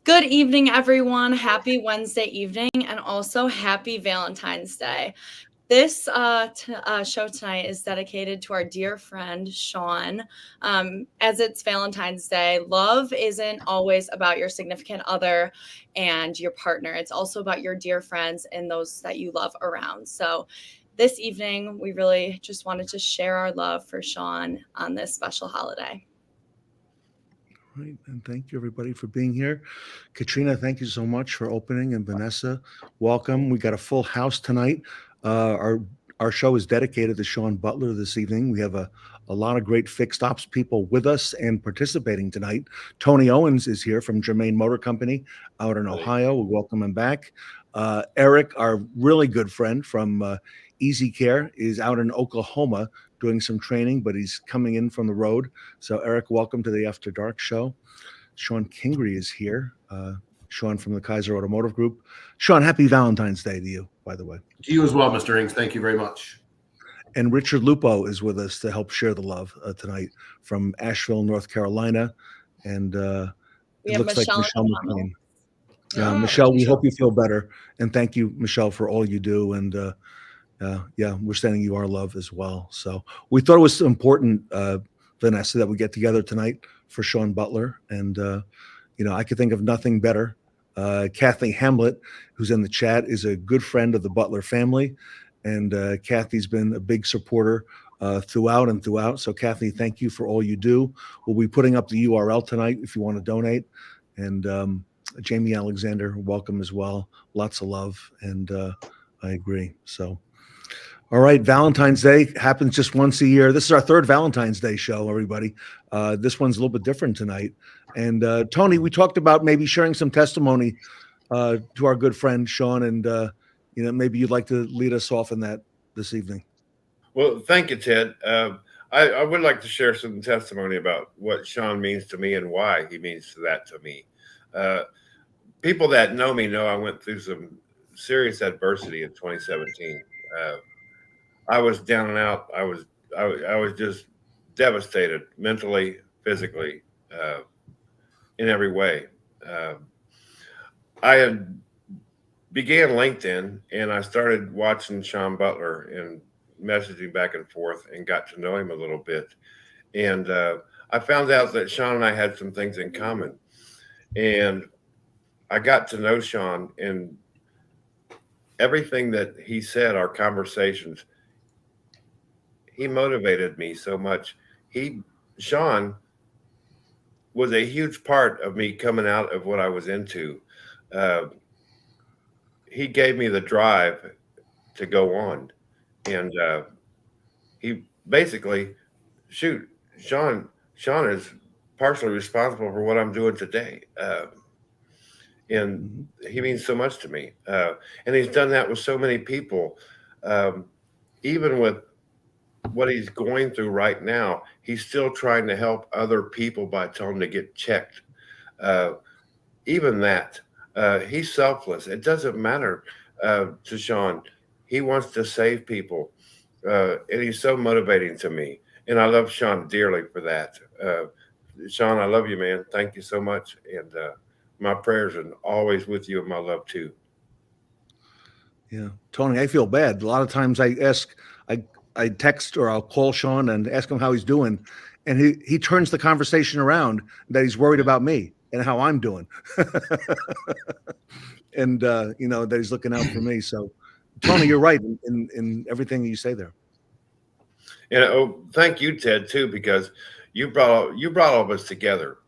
Good evening, everyone. Happy Wednesday evening, and also happy Valentine's Day. This show tonight is dedicated to our dear friend, Shon. As it's Valentine's Day, love isn't always about your significant other and your partner. It's also about your dear friends and those that you love around. So this evening, we really just wanted to share our love for Shon on this special holiday. Right, and thank you everybody for being here. Katrina, thank you so much for opening, and Vanessa, welcome. We got a full house tonight. Our show is dedicated to Shawn Butler this evening. We have a lot of great fixed ops people with us and participating tonight. Tony Owens is here from Germain Motor Company out in Ohio. We welcome him back. Eric, our really good friend from Easy Care, is out in Oklahoma doing some training, but he's coming in from the road. So, Eric, welcome to the After Dark show. Shawn Kingrey is here. Shawn from the Kaiser Automotive Group. Shawn, happy Valentine's Day to you, by the way. To you as well, Mr. Inks. Thank you very much. And Richard Lupo is with us to help share the love tonight from Asheville, North Carolina. And it looks like Michelle McLain. Michelle, we hope you feel better. And thank you, Michelle, for all you do. And we're sending you our love as well. So we thought it was important, Vanessa, that we get together tonight for Shawn Butler. And, I could think of nothing better. Kathy Hamlet, who's in the chat, is a good friend of the Butler family. And Kathy's been a big supporter throughout and throughout. So, Kathy, thank you for all you do. We'll be putting up the URL tonight if you want to donate. And Jamie Alexander, welcome as well. Lots of love. And I agree. So, all right, Valentine's Day happens just once a year. This is our third Valentine's Day show, everybody. This one's a little bit different tonight. And Tony, we talked about maybe sharing some testimony to our good friend Shawn, and maybe you'd like to lead us off in that this evening. Well, thank you, Ted. I would like to share some testimony about what Shawn means to me and why he means that to me. People that know me know I went through some serious adversity in 2017. I was down and out. I was just devastated mentally, physically, in every way. I had began LinkedIn and I started watching Shawn Butler and messaging back and forth and got to know him a little bit. And I found out that Shawn and I had some things in common. And I got to know Shawn, and everything that he said, our conversations, he motivated me so much. Shawn was a huge part of me coming out of what I was into. He gave me the drive to go on. And he basically, Shawn is partially responsible for what I'm doing today. And he means so much to me. And he's done that with so many people. Even with what he's going through right now, he's still trying to help other people by telling them to get checked. Even that, he's selfless. It doesn't matter to Shawn. He wants to save people. And he's so motivating to me. And I love Shawn dearly for that. Shawn, I love you, man. Thank you so much. And my prayers are always with you, and my love too. Yeah, Tony, I feel bad. A lot of times I text or I'll call Shawn and ask him how he's doing, and he turns the conversation around that he's worried about me and how I'm doing, and that he's looking out for me. So, Tony, you're right in everything you say there. And thank you, Ted, too, because you brought all of us together,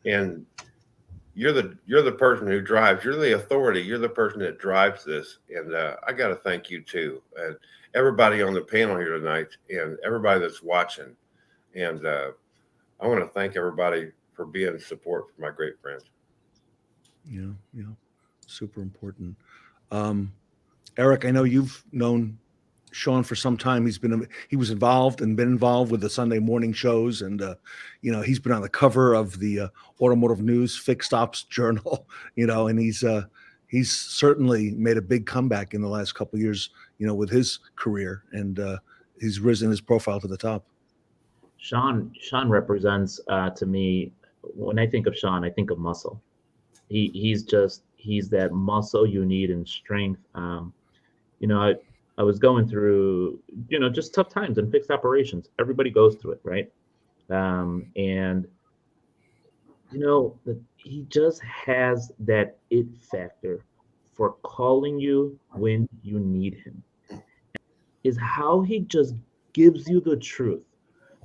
and you're the person who drives. You're the authority. You're the person that drives this, and I got to thank you too, and everybody on the panel here tonight, and everybody that's watching. And I want to thank everybody for being support for my great friend. Yeah, super important. Eric, I know you've known Shawn for some time. He was involved and been involved with the Sunday morning shows, and he's been on the cover of the Automotive News Fixed Ops Journal. And he's certainly made a big comeback in the last couple of years. With his career, and he's risen his profile to the top. Shawn represents to me, when I think of Shawn, I think of muscle. he's that muscle you need in strength. I was going through, just tough times and fixed operations. Everybody goes through it, right? And that he just has that it factor for calling you when you need him. Is how he just gives you the truth.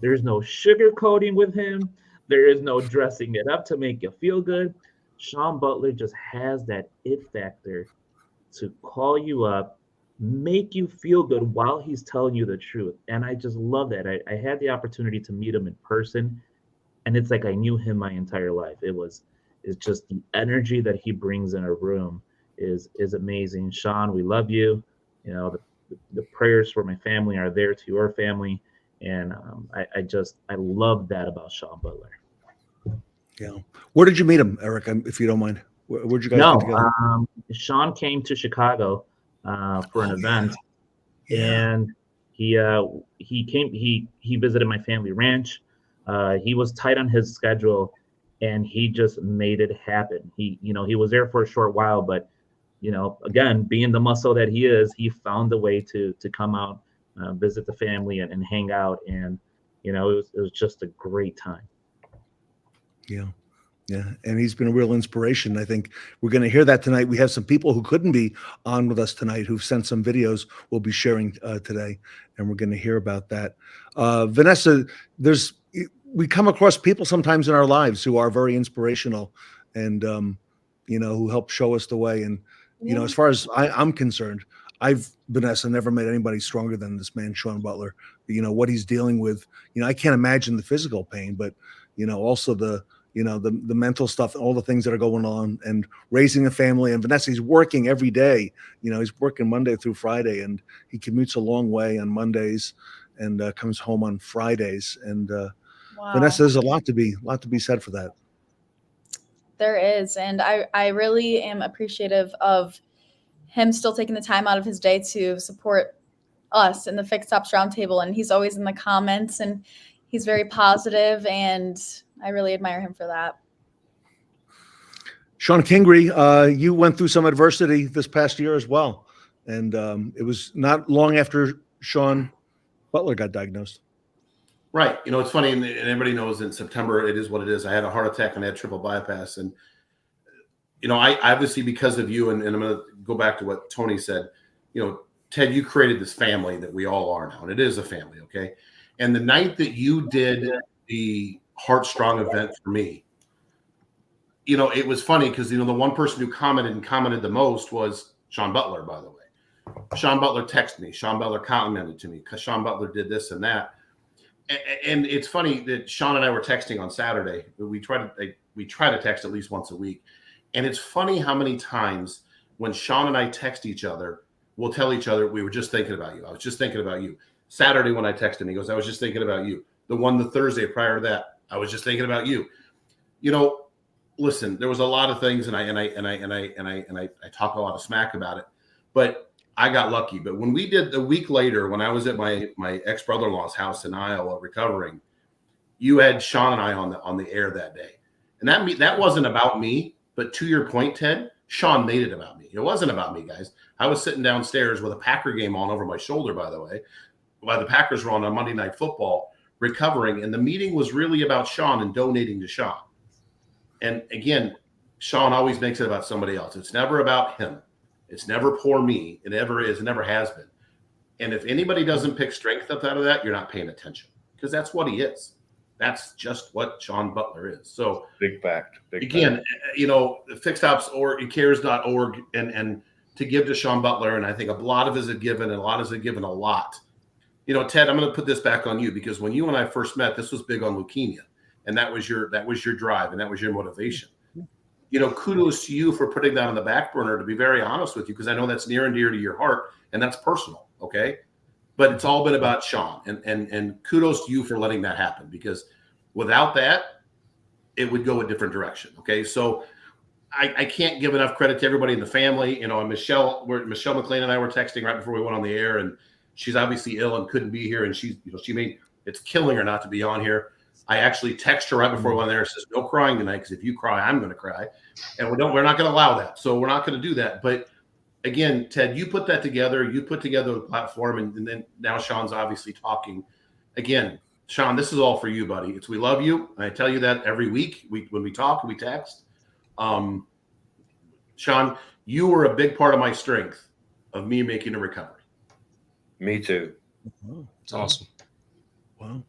There's no sugarcoating with him. There is no dressing it up to make you feel good. Shawn Butler just has that it factor to call you up, make you feel good while he's telling you the truth. And I just love that. I had the opportunity to meet him in person, and it's like I knew him my entire life. It's just the energy that he brings in a room is amazing. Shawn, we love you. The prayers for my family are there to your family. And I love that about Shawn Butler. Yeah. Where did you meet him, Eric, if you don't mind? Where'd you guys get together? Shawn came to Chicago for an event. Yeah. And he visited my family ranch. He was tight on his schedule, and he just made it happen. He was there for a short while, but again, being the muscle that he is, he found a way to come out, visit the family and hang out. And, it was just a great time. Yeah. Yeah. And he's been a real inspiration. I think we're going to hear that tonight. We have some people who couldn't be on with us tonight who've sent some videos we'll be sharing today. And we're going to hear about that. Vanessa, we come across people sometimes in our lives who are very inspirational and, who help show us the way. And, as far as I'm concerned, Vanessa, never met anybody stronger than this man, Shawn Butler. What he's dealing with, I can't imagine the physical pain, but, also the mental stuff, all the things that are going on and raising a family. And Vanessa, he's working every day. He's working Monday through Friday, and he commutes a long way on Mondays and comes home on Fridays. And wow. Vanessa, there's a lot to be said for that. There is. And I really am appreciative of him still taking the time out of his day to support us in the Fixed Ops Roundtable. And he's always in the comments, and he's very positive, and I really admire him for that. Shon Kingrey, you went through some adversity this past year as well. And it was not long after Shawn Butler got diagnosed. Right. It's funny, and everybody knows in September, it is what it is. I had a heart attack and I had triple bypass. And, I obviously, because of you, and I'm going to go back to what Tony said, Ted, you created this family that we all are now, and it is a family. Okay. And the night that you did the Heart Strong event for me, it was funny because, the one person who commented the most was Shawn Butler, by the way. Shawn Butler texted me. Shawn Butler commented to me because Shawn Butler did this and that. And it's funny that Shawn and I were texting on Saturday. We try to text at least once a week. And it's funny how many times when Shawn and I text each other, we'll tell each other, we were just thinking about you. I was just thinking about you. Saturday when I texted him, he goes, I was just thinking about you. The Thursday prior to that, I was just thinking about you. Listen, there was a lot of things, and I talk a lot of smack about it, but I got lucky. But when we did a week later, when I was at my ex-brother-in-law's house in Iowa recovering, you had Shawn and I on the air that day. And that wasn't about me, but to your point, Ted, Shawn made it about me. It wasn't about me, guys. I was sitting downstairs with a Packer game on over my shoulder, by the way, while the Packers were on Monday Night Football, recovering. And the meeting was really about Shawn and donating to Shawn. And again, Shawn always makes it about somebody else. It's never about him. It's never poor me. It never is. It never has been. And if anybody doesn't pick strength up out of that, you're not paying attention, because that's what he is. That's just what Shawn Butler is. So big fact. Again, Fixed Ops or cares.org and to give to Shawn Butler. And I think a lot of us have given, and a lot of us have given a lot. Ted, I'm going to put this back on you, because when you and I first met, this was big on leukemia, and that was your drive, and that was your motivation. Kudos to you for putting that on the back burner, to be very honest with you, because I know that's near and dear to your heart, and that's personal. Okay. But it's all been about Shawn, and kudos to you for letting that happen, because without that, it would go a different direction. Okay. So I can't give enough credit to everybody in the family. Michelle McLain and I were texting right before we went on the air, and she's obviously ill and couldn't be here. And it's killing her not to be on here. I actually text her right before I went there and says, no crying tonight, because if you cry, I'm going to cry. And we're not going to allow that. So we're not going to do that. But again, Ted, you put that together. You put together the platform, and then now Sean's obviously talking. Again, Sean, this is all for you, buddy. We love you. And I tell you that every week when we talk, we text. Sean, you were a big part of my strength of me making a recovery. Me too. It's awesome. Wow.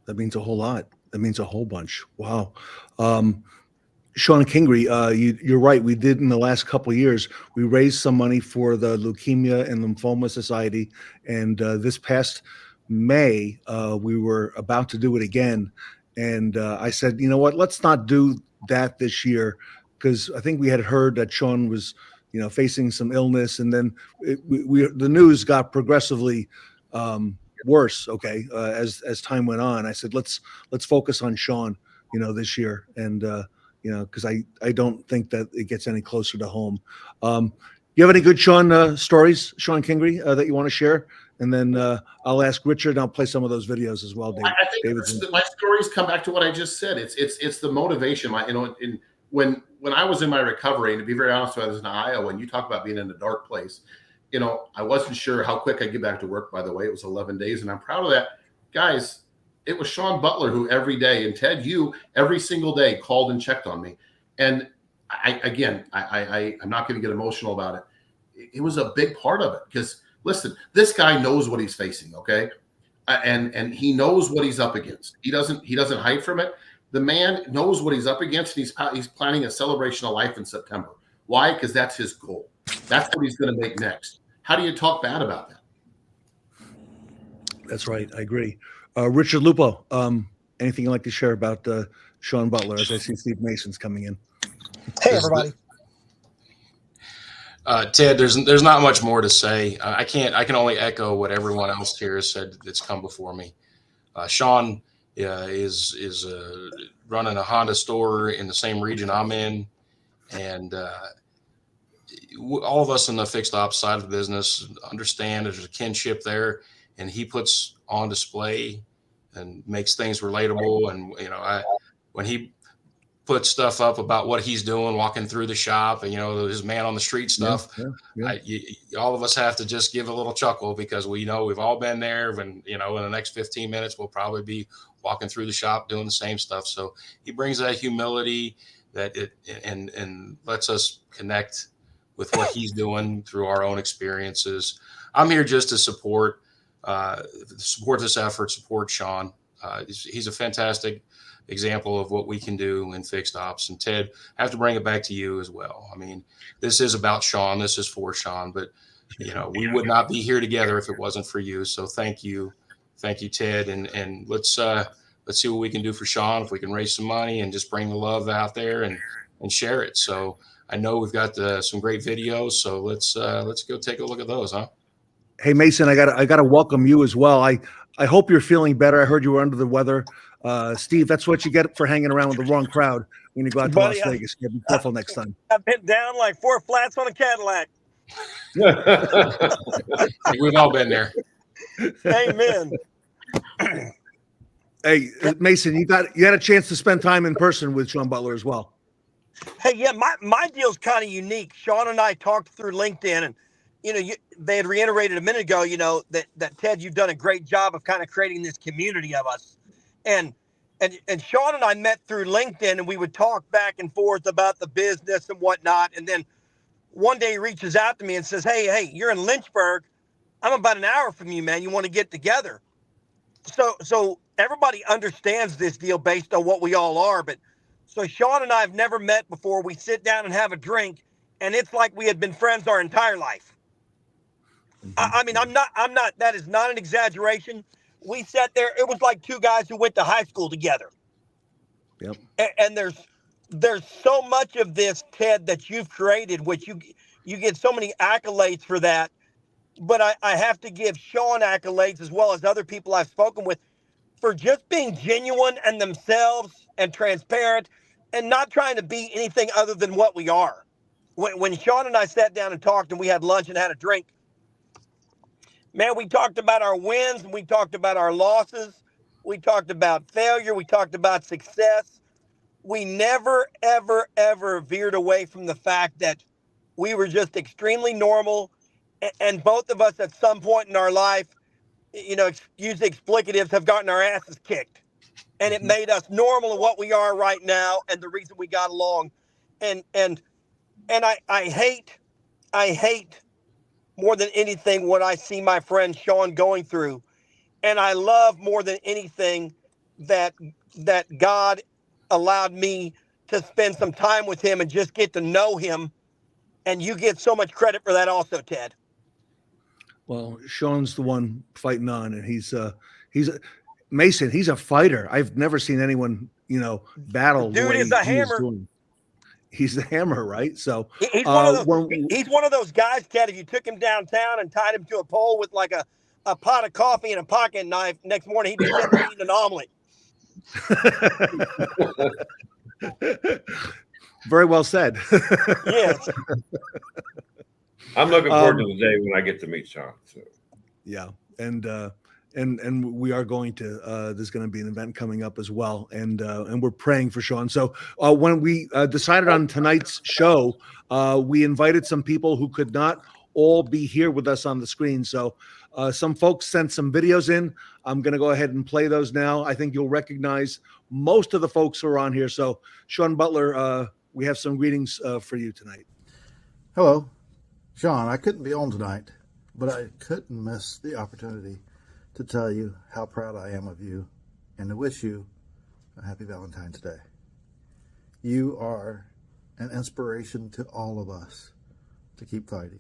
That means a whole lot. That means a whole bunch. Wow. Shon Kingrey, you're right. We did in the last couple of years, we raised some money for the Leukemia and Lymphoma Society. And this past May, we were about to do it again. And I said, you know what, let's not do that this year, because I think we had heard that Shon was, facing some illness. And then the news got progressively worse. Okay. As time went on, I said, let's focus on Shon, this year. And, because I don't think that it gets any closer to home. You have any good Shon stories, Shon Kingrey, that you want to share? And then I'll ask Richard, and I'll play some of those videos as well. I think my stories come back to what I just said. It's the motivation. When I was in my recovery, and to be very honest with you, I was in Iowa, and you talk about being in a dark place, I wasn't sure how quick I'd get back to work, by the way. It was 11 days, and I'm proud of that. Guys, it was Shawn Butler who every day, and Ted, you every single day called and checked on me. And I'm not going to get emotional about it. It was a big part of it, because listen, this guy knows what he's facing. Okay. And he knows what he's up against. He doesn't hide from it. The man knows what he's up against, and he's planning a celebration of life in September. Why? Because that's his goal. That's what he's going to make next. How do you talk bad about that? That's right. I agree. Richard Lupo, anything you'd like to share about Shawn Butler, as I see Steve Mason's coming in? Hey, everybody. Ted, there's not much more to say. I can only echo what everyone else here has said that's come before me. Shawn is running a Honda store in the same region I'm in, and all of us in the fixed ops side of the business understand there's a kinship there, and he puts on display and makes things relatable. And when he puts stuff up about what he's doing, walking through the shop, and his man on the street stuff, all of us have to just give a little chuckle, because we know we've all been there. When in the next 15 minutes we'll probably be walking through the shop doing the same stuff. So he brings that humility and lets us connect with what he's doing through our own experiences. I'm here just to support this effort, support Shawn. He's a fantastic example of what we can do in fixed ops. And Ted, I have to bring it back to you as well. I mean, this is about Shawn. This is for Shawn, but we would not be here together if it wasn't for you. So thank you, Ted. And let's see what we can do for Shawn. If we can raise some money and just bring the love out there and share it. So I know we've got some great videos. So let's go take a look at those, huh? Hey, Mason, I gotta welcome you as well. I hope you're feeling better. I heard you were under the weather. Steve, that's what you get for hanging around with the wrong crowd when you go out to Las Vegas. Be careful next time. I've been down like 4 flats on a Cadillac. We've all been there. Amen. Hey, Mason, you had a chance to spend time in person with Shawn Butler as well. Hey, yeah, my deal's kind of unique. Shawn and I talked through LinkedIn, and they had reiterated a minute ago, that Ted, you've done a great job of kind of creating this community of us. And Shawn and I met through LinkedIn, and we would talk back and forth about the business and whatnot. And then one day he reaches out to me and says, hey, you're in Lynchburg. I'm about an hour from you, man. You want to get together? So everybody understands this deal based on what we all are. But so Shawn and I have never met before. We sit down and have a drink, and it's like we had been friends our entire life. I mean, I'm not, that is not an exaggeration. We sat there, it was like two guys who went to high school together. Yep. And there's so much of this, Ted, that you've created, which you get so many accolades for that. But I have to give Shawn accolades, as well as other people I've spoken with, for just being genuine and themselves and transparent and not trying to be anything other than what we are. When Shawn and I sat down and talked, and we had lunch and had a drink, man, we talked about our wins and we talked about our losses. We talked about failure. We talked about success. We never, ever, ever veered away from the fact that we were just extremely normal. And both of us at some point in our life, use the explicatives, have gotten our asses kicked. And it made us normal in what we are right now and the reason we got along. And I hate more than anything what I see my friend Shon going through. And I love more than anything that God allowed me to spend some time with him and just get to know him. And you get so much credit for that also, Ted. Well, Sean's the one fighting on, and he's Mason. He's a fighter. I've never seen anyone, battle. The dude is a hammer. He's the hammer, right? So he's one of those guys, Ted. If you took him downtown and tied him to a pole with like a pot of coffee and a pocket knife, next morning he'd be sitting there eating an omelet. Very well said. Yes. I'm looking forward to the day when I get to meet Shon. So. Yeah, and we are going to. There's going to be an event coming up as well, and we're praying for Shon. So when we decided on tonight's show, we invited some people who could not all be here with us on the screen. So some folks sent some videos in. I'm going to go ahead and play those now. I think you'll recognize most of the folks who are on here. So Shon Butler, we have some greetings for you tonight. Hello, Shon. I couldn't be on tonight, but I couldn't miss the opportunity to tell you how proud I am of you and to wish you a happy Valentine's Day. You are an inspiration to all of us to keep fighting.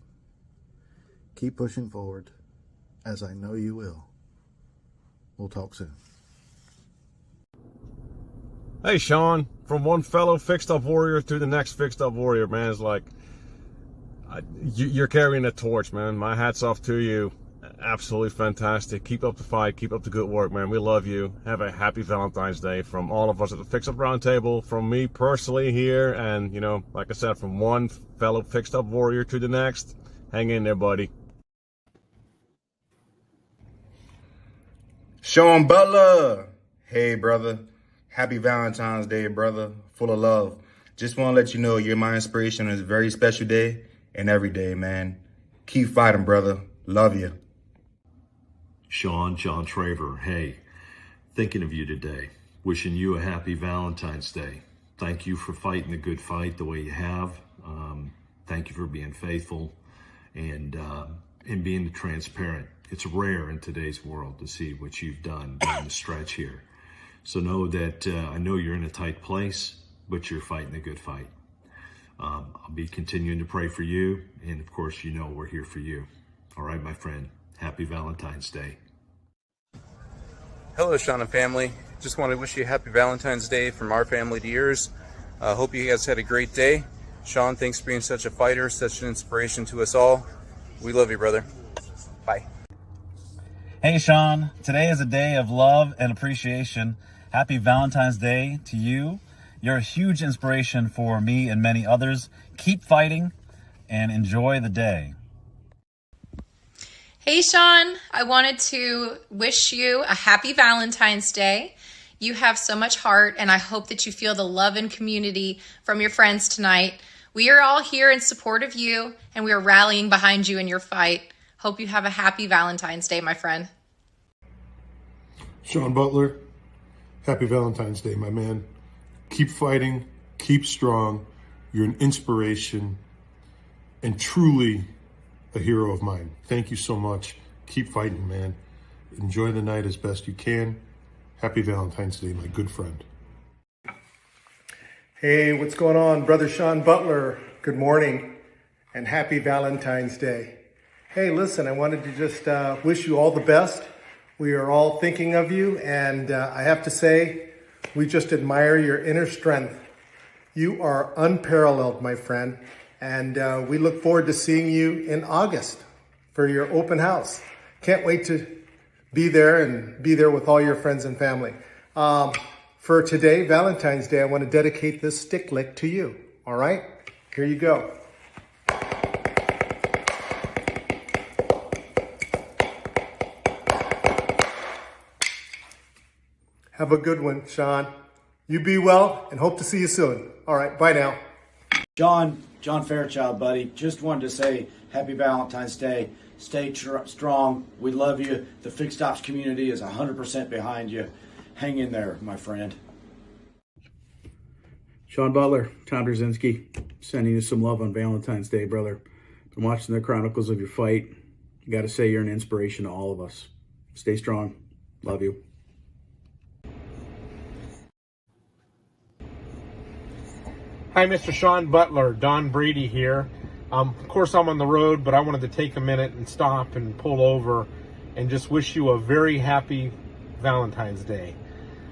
Keep pushing forward, as I know you will. We'll talk soon. Hey, Shon, from one fellow fixed up warrior to the next fixed up warrior, man, it's like you're carrying a torch, man. My hat's off to you. Absolutely fantastic. Keep up the fight. Keep up the good work, man. We love you. Have a happy Valentine's Day from all of us at the Fix Up Roundtable, from me personally here, and, like I said, from one fellow fixed up warrior to the next. Hang in there, buddy. Shon Butler. Hey, brother. Happy Valentine's Day, brother. Full of love. Just want to let you know you're my inspiration on this very special day and every day, man. Keep fighting, brother. Love you. Shon, John Traver, hey, thinking of you today. Wishing you a happy Valentine's Day. Thank you for fighting the good fight the way you have. Thank you for being faithful and being transparent. It's rare in today's world to see what you've done during the stretch here. So know that I know you're in a tight place, but you're fighting a good fight. I'll be continuing to pray for you. And of course, we're here for you. All right, my friend. Happy Valentine's Day. Hello, Shon and family. Just want to wish you a happy Valentine's Day from our family to yours. Hope you guys had a great day. Shon, thanks for being such a fighter, such an inspiration to us all. We love you, brother. Bye. Hey, Shon. Today is a day of love and appreciation. Happy Valentine's Day to you. You're a huge inspiration for me and many others. Keep fighting and enjoy the day. Hey, Shon, I wanted to wish you a happy Valentine's Day. You have so much heart, and I hope that you feel the love and community from your friends tonight. We are all here in support of you, and we are rallying behind you in your fight. Hope you have a happy Valentine's Day, my friend. Shon Butler, happy Valentine's Day, my man. Keep fighting, keep strong. You're an inspiration and truly a hero of mine. Thank you so much. Keep fighting, man. Enjoy the night as best you can. Happy Valentine's Day, my good friend. Hey, what's going on? Brother Shon Butler, good morning and happy Valentine's Day. Hey, listen, I wanted to just wish you all the best. We are all thinking of you, and I have to say, we just admire your inner strength. You are unparalleled, my friend. And we look forward to seeing you in August for your open house. Can't wait to be there and be there with all your friends and family. For today, Valentine's Day, I want to dedicate this stick lick to you. All right? Here you go. Have a good one, Shon. You be well and hope to see you soon. All right, bye now. John Fairchild, buddy. Just wanted to say happy Valentine's Day. Stay strong. We love you. The Fixed Ops community is 100% behind you. Hang in there, my friend. Shawn Butler, Tom Drzinski, sending you some love on Valentine's Day, brother. Been watching the chronicles of your fight. You got to say you're an inspiration to all of us. Stay strong. Love you. Hi, Mr. Shawn Butler. Don Brady here. Of course, I'm on the road, but I wanted to take a minute and stop and pull over and just wish you a very happy Valentine's Day.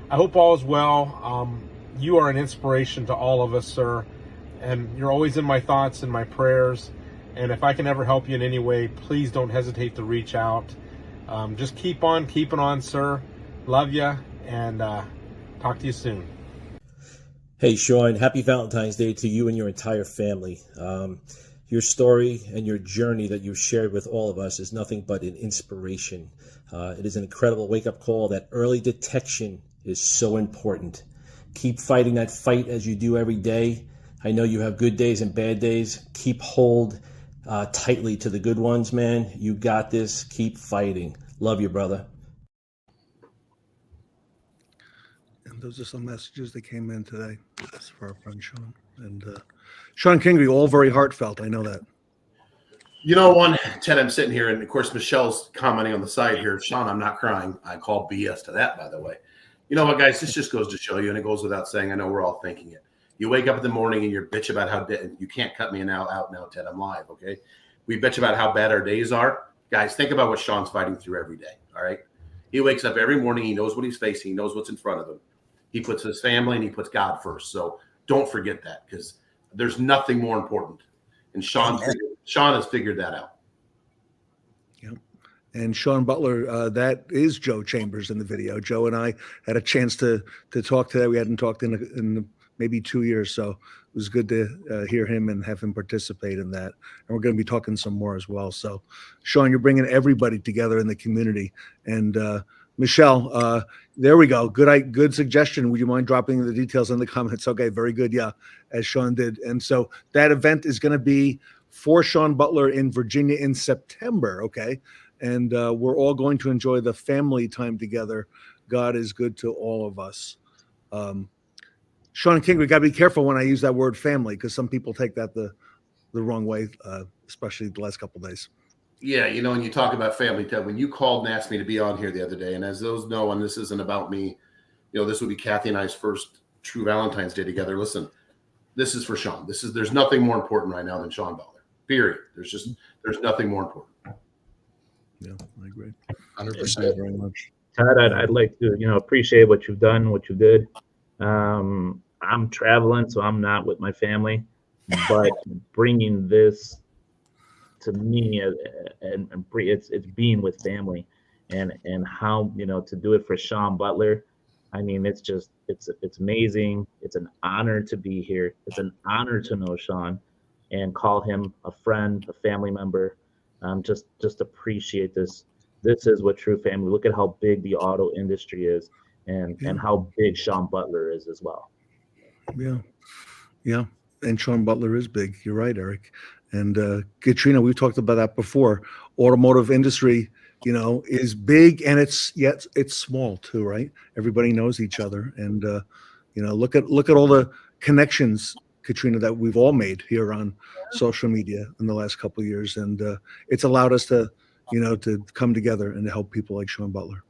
I hope all is well. You are an inspiration to all of us, sir, and you're always in my thoughts and my prayers. And if I can ever help you in any way, please don't hesitate to reach out. Just keep on keeping on, sir. Love you, and talk to you soon. Hey, Shawn, happy Valentine's Day to you and your entire family. Your story and your journey that you've shared with all of us is nothing but an inspiration. It is an incredible wake-up call that early detection is so important. Keep fighting that fight as you do every day. I know you have good days and bad days. Keep hold tightly to the good ones, man. You got this. Keep fighting. Love you, brother. And those are some messages that came in today. That's for our friend Shon. And Shon Kingrey, all very heartfelt. I know that. You know, Ted, I'm sitting here, and of course, Michelle's commenting on the side here. Shon, I'm not crying. I call BS to that, by the way. You know what, guys? This just goes to show you, and it goes without saying. I know we're all thinking it. You wake up in the morning and you're bitch about how you can't cut me out now, Ted. I'm live, okay? We bitch about how bad our days are. Guys, think about what Shon's fighting through every day, all right? He wakes up every morning. He knows what he's facing. He knows what's in front of him. He puts his family and he puts God first. So don't forget that, because there's nothing more important. And Shon has figured that out. And Shawn Butler, that is Joe Chambers in the video. Joe and I had a chance to talk today. We hadn't talked in maybe 2 years, so it was good to hear him and have him participate in that. And we're going to be talking some more as well. So, Shon, you're bringing everybody together in the community. And Michelle, there we go. Good suggestion. Would you mind dropping the details in the comments? Okay, very good. Yeah, as Shon did. And so that event is going to be for Shawn Butler in Virginia in September. Okay. And we're all going to enjoy the family time together. God is good to all of us. Shawn Kingrey, got to be careful when I use that word family, because some people take that the wrong way, especially the last couple of days. Yeah, you know, when you talk about family, Ted, when you called and asked me to be on here the other day, and as those know, and this isn't about me, you know, this would be Kathy and I's first true Valentine's Day together. Listen, this is for Shon. There's nothing more important right now than Shawn Butler. Period. There's nothing more important. Yeah, I agree. 100%. Very much. Todd, I'd like to, appreciate what you've done, what you did. I'm traveling, so I'm not with my family, but bringing this to me, and it's being with family, and how, to do it for Shawn Butler. I mean, it's amazing. It's an honor to be here. It's an honor to know Shawn and call him a friend, a family member. Just appreciate this. This is what true family. Look at how big the auto industry is, and how big Shawn Butler is as well. Yeah. And Shawn Butler is big. You're right, Eric. And Katrina, we've talked about that before. Automotive industry, is big, and it's small too, right? Everybody knows each other, and look at all the connections, Katrina, that we've all made here on social media in the last couple of years, and it's allowed us to come together and to help people like Shawn Butler.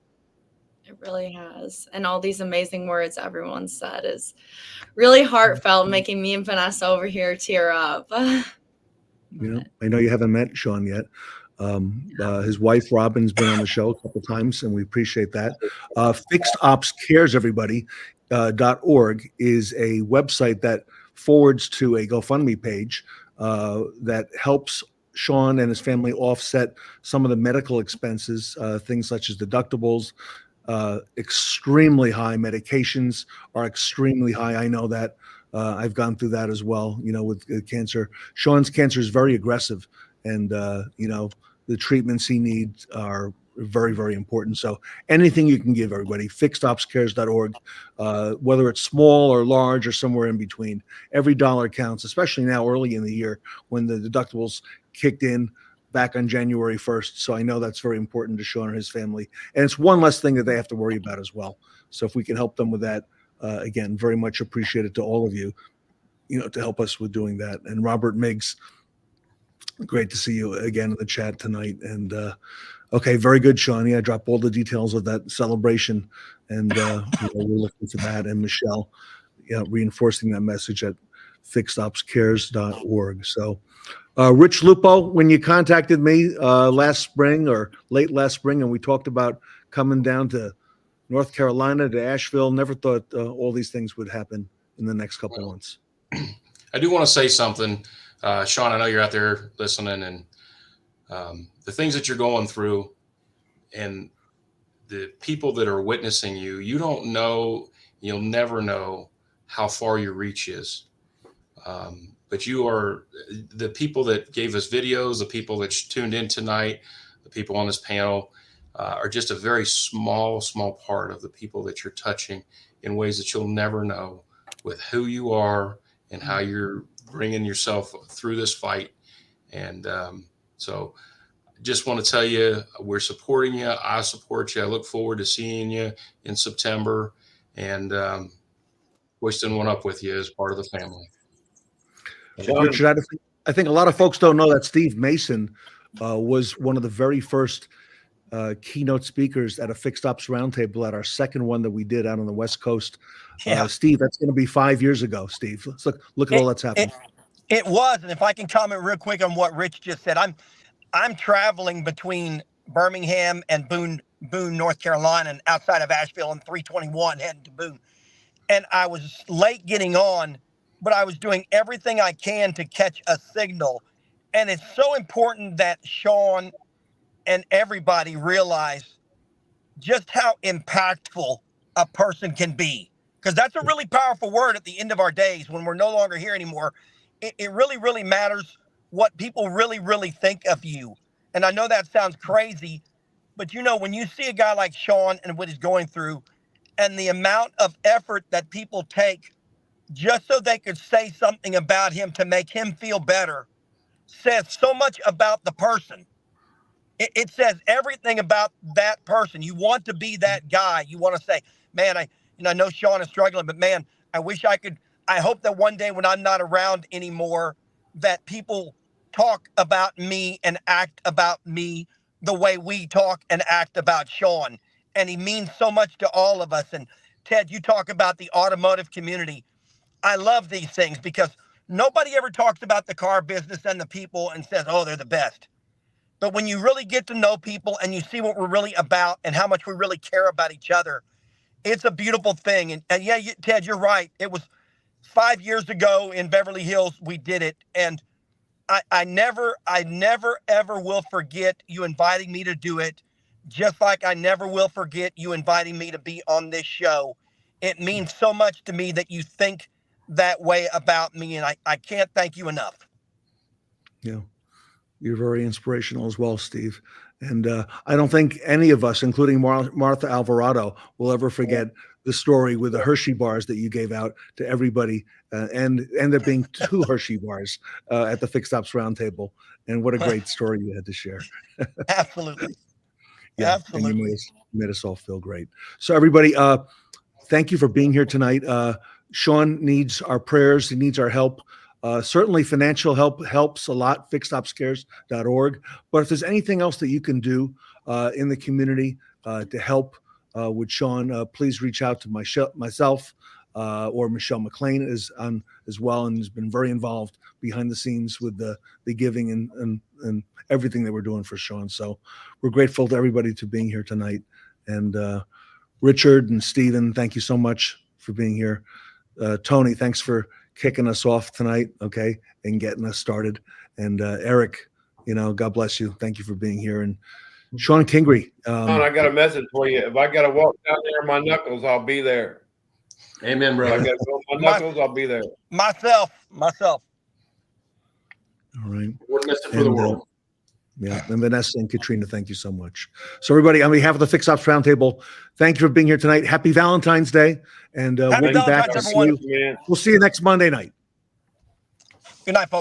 It really has. And all these amazing words everyone said is really heartfelt, making me and Vanessa over here tear up. I know you haven't met Shawn yet. His wife Robin's been on the show a couple times, and we appreciate that. Fixed Ops Cares Everybody .org is a website that forwards to a GoFundMe page that helps Shawn and his family offset some of the medical expenses, things such as deductibles. Extremely high medications are extremely high. I know that. I've gone through that as well, with cancer. Shawn's cancer is very aggressive, and the treatments he needs are very, very important. So anything you can give, everybody, fixedopscares.org, whether it's small or large or somewhere in between, every dollar counts, especially now early in the year when the deductibles kicked in back on January 1st. So I know that's very important to Shon and his family. And it's one less thing that they have to worry about as well. So if we can help them with that, again, very much appreciated to all of you, to help us with doing that. And Robert Miggs, great to see you again in the chat tonight. And okay, very good, Shon. Yeah, I dropped all the details of that celebration, and we're looking for that. And Michelle, reinforcing that message at fixedopscares.org. So, Rich Lupo, when you contacted me last spring or late last spring, and we talked about coming down to North Carolina to Asheville, never thought all these things would happen in the next couple of months. I do want to say something. Shon, I know you're out there listening, and the things that you're going through and the people that are witnessing you, you don't know, you'll never know how far your reach is. But you are the people that gave us videos, the people that tuned in tonight, the people on this panel are just a very small part of the people that you're touching in ways that you'll never know with who you are and how you're bringing yourself through this fight. And so just want to tell you, we're supporting you. I support you. I look forward to seeing you in September, and hoisting one up with you as part of the family. Richard, I think a lot of folks don't know that Steve Mason was one of the very first keynote speakers at a Fixed Ops Roundtable at our second one that we did out on the West Coast. Yeah. Steve, that's going to be 5 years ago, Steve. Let's look at all that's happened. It was, and if I can comment real quick on what Rich just said, I'm traveling between Birmingham and Boone, North Carolina, and outside of Asheville on 321 heading to Boone. And I was late getting on, but I was doing everything I can to catch a signal. And it's so important that Shon and everybody realize just how impactful a person can be. Because that's a really powerful word at the end of our days when we're no longer here anymore. It really, really matters what people really, really think of you. And I know that sounds crazy, but when you see a guy like Shon and what he's going through and the amount of effort that people take just so they could say something about him to make him feel better, says so much about the person. It says everything about that person. You want to be that guy. You want to say, man, I know Shon is struggling, but man, I wish I could. I hope that one day when I'm not around anymore, that people talk about me and act about me the way we talk and act about Shon. And he means so much to all of us. And Ted, you talk about the automotive community. I love these things because nobody ever talks about the car business and the people and says, oh, they're the best. But when you really get to know people and you see what we're really about and how much we really care about each other, it's a beautiful thing. And yeah, Ted, you're right. It was 5 years ago in Beverly Hills, we did it. And I never, ever will forget you inviting me to do it. Just like I never will forget you inviting me to be on this show. It means so much to me that you think that way about me. And I can't thank you enough. Yeah. You're very inspirational as well, Steve. And I don't think any of us, including Martha Alvarado, will ever forget the story with the Hershey bars that you gave out to everybody, and ended up being 2 Hershey bars at the Fixed Ops Roundtable. And what a great story you had to share. Absolutely. Yeah, absolutely. And you made us all feel great. So everybody, thank you for being here tonight. Shon needs our prayers. He needs our help. Certainly financial help helps a lot, fixedopscares.org. But if there's anything else that you can do in the community to help with Shon, please reach out to myself or Michelle McLain is on as well, and has been very involved behind the scenes with the giving and everything that we're doing for Shon. So we're grateful to everybody to being here tonight. And Richard and Stephen, thank you so much for being here. Tony, thanks for kicking us off tonight, okay, and getting us started. And Eric, God bless you. Thank you for being here. And Shon Kingrey. I got a message for you. If I got to walk down there in my knuckles, I'll be there. Amen, brother. If I got to go on my knuckles, I'll be there. Myself. All right. We're missing for the world. Yeah, and Vanessa and Katrina, thank you so much. So everybody, on behalf of the Fixed Ops Roundtable, thank you for being here tonight. Happy Valentine's Day, and we'll be back. Everyone. We'll see you next Monday night. Good night, folks.